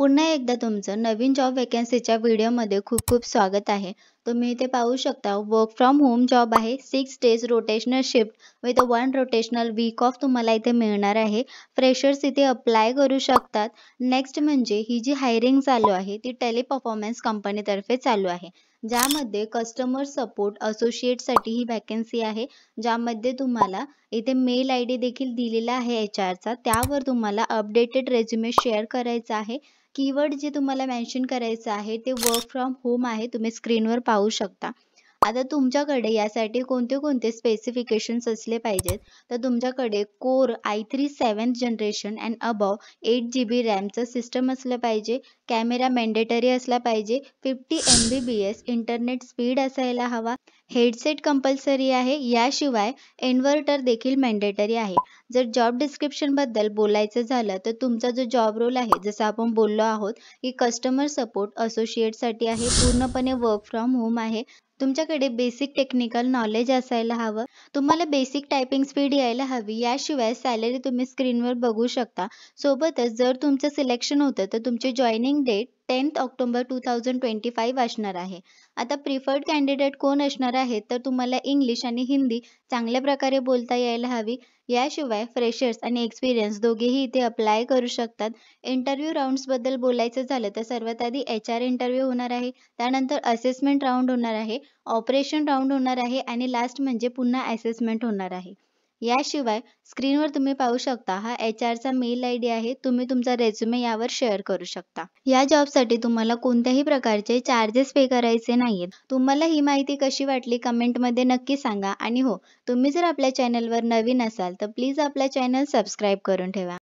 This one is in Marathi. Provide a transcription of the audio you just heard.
पुन्हा एकदा तुमचं नवीन जॉब व्हेकन्सीच्या व्हिडिओमध्ये खूप खूप स्वागत आहे. तुम्ही इथे पाहू शकता वर्क फ्रॉम होम जॉब आहे. 6 days rotational shift with 1 rotational week off तुम्हाला इथे मिळणार आहे. फ्रेशर्स इथे अप्लाय करू शकतात. नेक्स्ट म्हणजे ही जी हायरिंग चालू आहे ती टेलिपरफॉर्मन्स कंपनीतर्फे चालू आहे. ज्यामध्ये कस्टमर सपोर्ट असोसिएटसाठी ही व्हॅकन्सी आहे. ज्यामध्ये तुम्हाला इथे मेल आय डी देखील दिलेला आहे HR चा. त्यावर तुम्हाला अपडेटेड रेझ्युमे शेअर करायचा आहे. कीवर्ड जे तुम्हाला मेन्शन करायचं आहे ते वर्क फ्रॉम होम आहे. तुम्ही स्क्रीनवर पाहू शकता. आता तुमच्याकडे यासाठी कोणते कोणते स्पेसिफिकेशन्स असले पाहिजेत, तर तुमच्याकडे core i3 7th generation and above 8 GB रॅमचं सिस्टम असलं पाहिजे. कॅमेरा मॅन्डेटरी असला पाहिजे. 50 MBPS इंटरनेट स्पीड असायला हवा. हेडसेट कंपल्सरी आहे. याशिवाय इन्व्हर्टर देखील मॅन्डेटरी आहे. जर जॉब डिस्क्रिप्शनबद्दल बोलायचं झालं तर तुमचा जो जॉब रोल आहे, जसं आपण बोललो आहोत की कस्टमर सपोर्ट असोसिएटसाठी आहे. पूर्णपणे वर्क फ्रॉम होम आहे. तुमच्याकडे बेसिक टेक्निकल नॉलेज असायला हवं. तुम्हाला बेसिक टायपिंग स्पीड यायला हवी. याशिवाय सॅलरी तुम्ही स्क्रीनवर बघू शकता. सोबतच जर तुमचं सिलेक्शन होतं तर तुमची जॉइनिंग डेट 10th ऑक्टोबर 2025 असणार आहे. आता प्रिफर्ड कॅन्डिडेट कोण असणार आहे, तर तुम्हाला इंग्लिश आणि हिंदी चांगल्या प्रकारे बोलता यायला हवी. याशिवाय फ्रेशर्स आणि एक्सपिरियन्स दोघेही इथे अप्लाय करू शकतात. इंटरव्ह्यू राउंड्सबद्दल बोलायचं झालं तर सर्वात आधी HR इंटरव्ह्यू होणार आहे. त्यानंतर असेसमेंट राउंड होणार आहे. ऑपरेशन राउंड होणार आहे आणि लास्ट म्हणजे पुन्हा असेसमेंट होणार आहे. याशिवाय स्क्रीनवर तुम्ही पाहू शकता हा HR चा मेल आय डी आहे. तुम्ही तुमचा रेझ्युमे यावर शेअर करू शकता. या जॉबसाठी तुम्हाला कोणत्याही प्रकारचे चार्जेस पे करायचे नाहीयेत. तुम्हाला ही माहिती कशी वाटली कमेंटमध्ये नक्की सांगा. आणि हो, तुम्ही जर आपल्या चॅनलवर नवीन असाल तर प्लीज आपल्या चॅनल सबस्क्राईब करून ठेवा.